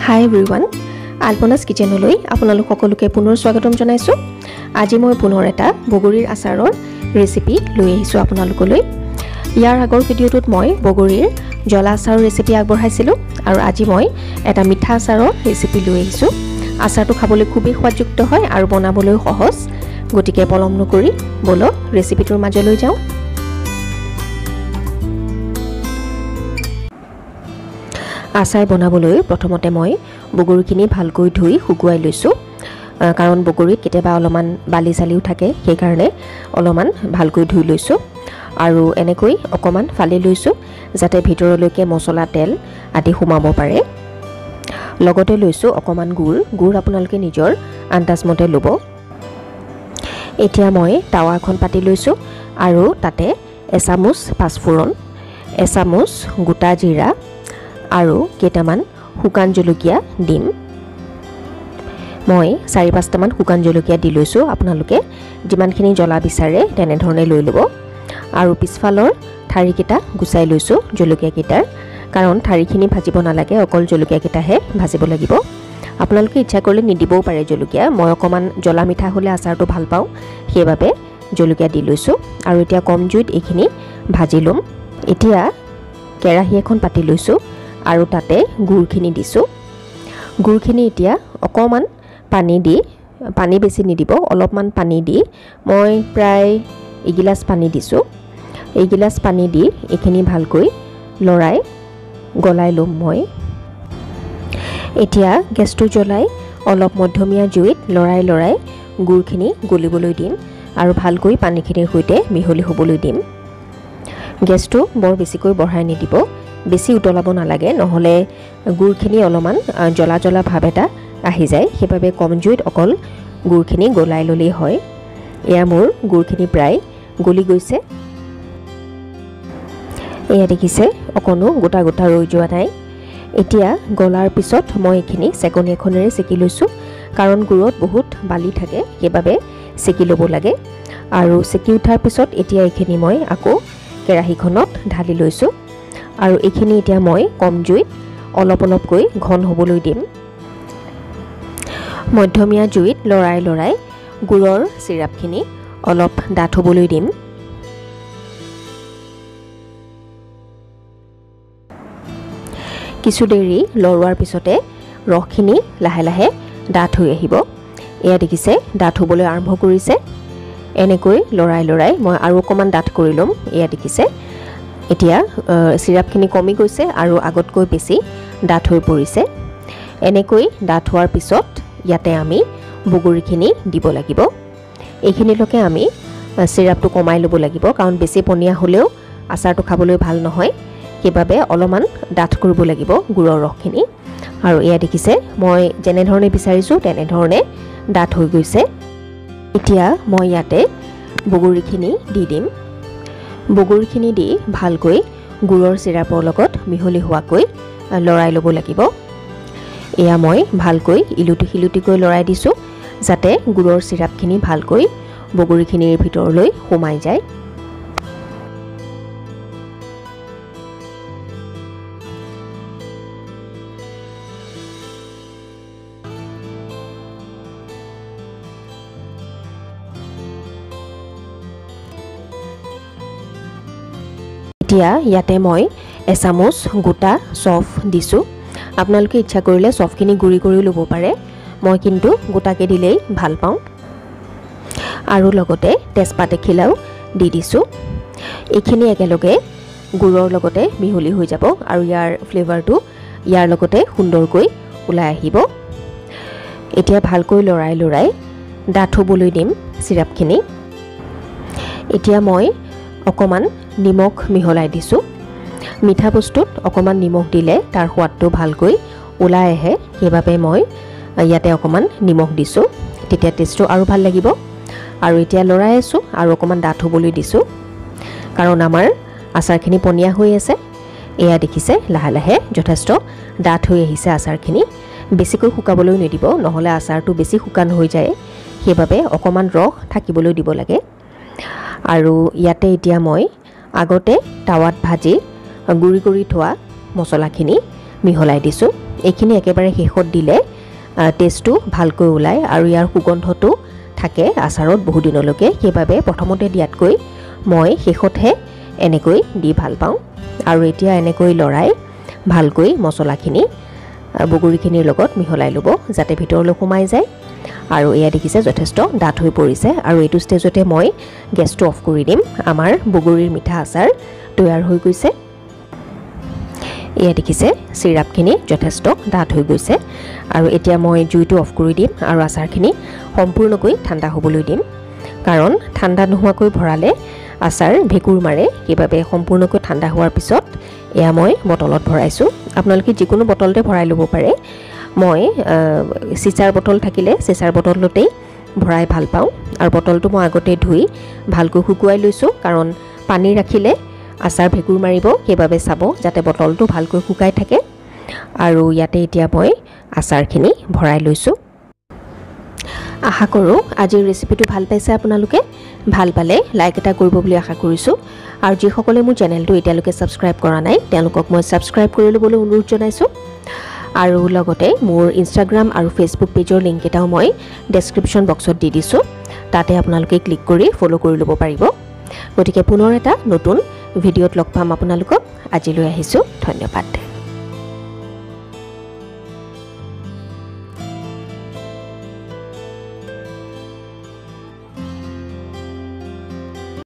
Hi everyone, Alpona's Kitchenলৈ আপোনালোক সকলোকে পুনৰ স্বাগতম জনাইছো। আজি মই পুনৰ এটা বগৰীৰ আচাৰৰ ৰেচিপি লৈ আহিছো আপোনালোকলৈ। ইয়াৰ আগৰ ভিডিঅ'টোত মই বগৰীৰ জলা আচাৰৰ ৰেচিপি আগবঢ়াইছিলো আৰু আজি মই এটা মিঠা আচাৰৰ ৰেচিপি লৈ আহিছো। আচাৰটো খাবলৈ খুবেই সোৱাদযুক্ত হয় আৰু বনাবলৈ সহজ। গতিকে পলম নকৰি বলক ৰেচিপিটোৰ মাজলৈ যাওঁ। আচাৰ বনাবলৈ প্ৰথমতে মই বগৰীখিনি ভালকৈ ধুই শুকুৱাই লৈছো কাৰণ বগৰীত কেতিয়াবা অলপমান বালি চালিও থাকে সেই কাৰণে অলপমান ভালকৈ ধুই লৈছো আৰু এনেকৈ অকমান ফালি লৈছো যাতে ভিতৰলৈকে মছলা তেল আদি সোমাব পাৰে। লগতে লৈছো অকমান গুড় আপোনালোকে নিজৰ আন্দাজমতে ল'ব। এতিয়া মই তাৱা এখন পাতি লৈছো আৰু তাতে এচামুচ পাঁচফোৰণ, এচামুচ গোটা জিৰা আৰু কেইটামান শুকান জলকীয়া দিম। মই 4-5টা মান শুকান জলকীয়া দি লৈছো। আপোনালোকে যিমানখিনি জ্বলা বিচাৰে তেনে ধৰণে লৈ ল'ব। আৰু পিছফালৰ ঠাৰিকেইটা গুচাই লৈছো জলকীয়া কেইটাৰ কাৰণ ঠাৰিখিনি ভাজিব নালাগে, অকল জলকীয়া কেইটাহে ভাজিব লাগিব। আপোনালোকে ইচ্ছা কৰিলে নিদিবও পাৰে জলকীয়া। মই অকমান জ্বলা মিঠা হ'লে আচাৰটো ভাল পাওঁ, সেইবাবে জলকীয়া দি লৈছো আৰু এতিয়া কম জুইত এইখিনি ভাজি ল'ম। এতিয়া কেৰাহী এখন পাতি লৈছো আৰু তাতে গুড়খিনি দিছো। গুড়খিনি এতিয়া অকমান পানী বেছি নিদিব, অলপমান পানী দি মই প্ৰায় এগিলাচ পানী দিছো। এগিলাচ পানী দি এইখিনি ভালকৈ গলাই ল'ম মই। এতিয়া গেছটো জ্বলাই অলপ মধ্যমীয়া জুইত লৰাই গুড়খিনি গলিবলৈ দিম আৰু ভালকৈ পানীখিনিৰ সৈতে মিহলি হ'বলৈ দিম। গেছটো বৰ বেছিকৈ বঢ়াই নিদিব, বেছি উতলাব নালাগে, নহ'লে গুড়খিনি অলপমান জ্বলা ভাৱ এটা আহি যায়। সেইবাবে কম জুইত অকল গুড়খিনি গলাই ল'লেই হয়। এয়া মোৰ গুড়খিনি প্ৰায় গলি গৈছে। এয়া দেখিছে অকণো গোটা ৰৈ যোৱা নাই। এতিয়া গলাৰ পিছত মই এইখিনি চেকনি এখনেৰে চেকি লৈছোঁ কাৰণ গুড়ত বহুত বালি থাকে, সেইবাবে চেকি ল'ব লাগে। আৰু চেকি উঠাৰ পিছত এতিয়া এইখিনি মই আকৌ কেৰাহীখনত ঢালি লৈছোঁ আৰু এইখিনি এতিয়া মই কম জুইত অলপকৈ ঘন হ'বলৈ দিম। মধ্যমীয়া জুইত লৰাই গুড়ৰ চিৰাপখিনি অলপ ডাঠ হ'বলৈ দিম। কিছু দেৰি লৰোৱাৰ পিছতে ৰসখিনি লাহে ডাঠ হৈ আহিব। এয়া দেখিছে ডাঠ হ'বলৈ আৰম্ভ কৰিছে। এনেকৈ লৰাই মই আৰু অকণমান ডাঠ কৰি ল'ম। এয়া দেখিছে এতিয়া চিৰাপখিনি কমি গৈছে আৰু আগতকৈ বেছি ডাঠ হৈ পৰিছে। এনেকৈ ডাঠ হোৱাৰ পিছত ইয়াতে আমি বগৰীখিনি দিব লাগিব। এইখিনিলৈকে আমি চিৰাপটো কমাই ল'ব লাগিব কাৰণ বেছি পনীয়া হ'লেও আচাৰটো খাবলৈ ভাল নহয়, সেইবাবে অলপমান ডাঠ কৰিব লাগিব গুড়ৰ ৰসখিনি। আৰু এয়া দেখিছে মই যেনেধৰণে বিচাৰিছোঁ তেনেধৰণে ডাঠ হৈ গৈছে। এতিয়া মই ইয়াতে বগৰীখিনি দি দিম। বগৰীখিনি দি ভালকৈ গুড়ৰ চিৰাপৰ লগত মিহলি হোৱাকৈ লৰাই ল'ব লাগিব। এয়া মই ভালকৈ ইলুটি-শিলুটিকৈ লৰাই দিছোঁ যাতে গুড়ৰ চিৰাপখিনি ভালকৈ বগৰীখিনিৰ ভিতৰলৈ সোমাই যায়। এতিয়া ইয়াতে মই এচামুচ গোটা চফ দিছোঁ। আপোনালোকে ইচ্ছা কৰিলে চফখিনি গুড়ি কৰিও ল'ব পাৰে, মই কিন্তু গোটাকৈ দিলেই ভাল পাওঁ। আৰু লগতে তেজপাত এখিলাও দি দিছোঁ। এইখিনি একেলগে গুড়ৰ লগতে মিহলি হৈ যাব আৰু ইয়াৰ ফ্লেভাৰটো ইয়াৰ লগতে সুন্দৰকৈ ওলাই আহিব। এতিয়া ভালকৈ লৰাই ডাঠ হ'বলৈ দিম চিৰাপখিনি। এতিয়া মই অকণমান নিমখ মিহলাই দিছোঁ। মিঠা বস্তুত অকণমান নিমখ দিলে তাৰ সোৱাদটো ভালকৈ ওলাই আহে, সেইবাবে মই ইয়াতে অকণমান নিমখ দিছোঁ, তেতিয়া টেষ্টটো আৰু ভাল লাগিব। আৰু এতিয়া লৰাই আছোঁ আৰু অকণমান ডাঠ হ'বলৈ দিছোঁ কাৰণ আমাৰ আচাৰখিনি পনীয়া হৈ আছে। এয়া দেখিছে লাহে যথেষ্ট ডাঠ হৈ আহিছে আচাৰখিনি। বেছিকৈ শুকাবলৈ নিদিব, নহ'লে আচাৰটো বেছি শুকান হৈ যায়, সেইবাবে অকণমান ৰস থাকিবলৈ দিব লাগে। আৰু ইয়াতে এতিয়া মই আগতে তাৱাত ভাজি গুড়ি কৰি থোৱা মছলাখিনি মিহলাই দিছোঁ। এইখিনি একেবাৰে শেষত দিলে টেষ্টটো ভালকৈ ওলায় আৰু ইয়াৰ সুগন্ধটো থাকে আচাৰত বহু দিনলৈকে। সেইবাবে প্ৰথমতে দিয়াতকৈ মই শেষতহে এনেকৈ দি ভাল পাওঁ। আৰু এতিয়া এনেকৈ লৰাই ভালকৈ মছলাখিনি বগৰীখিনিৰ লগত মিহলাই ল'ব যাতে ভিতৰলৈ সোমাই যায়। আৰু এয়া দেখিছে যথেষ্ট ডাঠ হৈ পৰিছে। আৰু এইটো ষ্টেজতে মই গেছটো অফ কৰি দিম। আমাৰ বগৰীৰ মিঠা আচাৰ তৈয়াৰ হৈ গৈছে। এয়া দেখিছে চিৰাপখিনি যথেষ্ট ডাঠ হৈ গৈছে। আৰু এতিয়া মই জুইটো অফ কৰি দিম আৰু আচাৰখিনি সম্পূৰ্ণকৈ ঠাণ্ডা হ'বলৈ দিম, কাৰণ ঠাণ্ডা নোহোৱাকৈ ভৰালে আচাৰ ভেঁকুৰ মাৰে। সেইবাবে সম্পূৰ্ণকৈ ঠাণ্ডা হোৱাৰ পিছত এয়া মই বটলত ভৰাইছোঁ। আপোনালোকে যিকোনো বটলতে ভৰাই ল'ব পাৰে। মই চিচাৰ বটল থাকিলে চিচাৰ বটলতেই ভৰাই ভাল পাওঁ। আৰু বটলটো মই আগতে ধুই ভালকৈ শুকুৱাই লৈছোঁ, কাৰণ পানী ৰাখিলে আচাৰ ভেঁকুৰ মাৰিব। সেইবাবে চাব যাতে বটলটো ভালকৈ শুকাই থাকে। আৰু ইয়াতে এতিয়া মই আচাৰখিনি ভৰাই লৈছোঁ। আশা কৰোঁ আজিৰ ৰেচিপিটো ভাল পাইছে আপোনালোকে। ভাল পালে লাইক এটা কৰিব বুলি আশা কৰিছোঁ। আৰু যিসকলে মোৰ চেনেলটো এতিয়ালৈকে ছাবস্ক্ৰাইব কৰা নাই তেওঁলোকক মই ছাবস্ক্ৰাইব কৰি ল'বলৈ অনুৰোধ জনাইছোঁ। আৰু লগতে মোৰ ইনষ্টাগ্ৰাম আৰু ফেচবুক পেজৰ লিংক এটাও মই ডেছক্ৰিপশ্যন বক্সত দি দিছোঁ। তাতে আপোনালোকে ক্লিক কৰি ফ'ল' কৰি ল'ব পাৰিব। গতিকে পুনৰ এটা নতুন ভিডিঅ'ত লগ পাম আপোনালোকক। আজিলৈ আহিছোঁ, ধন্যবাদ।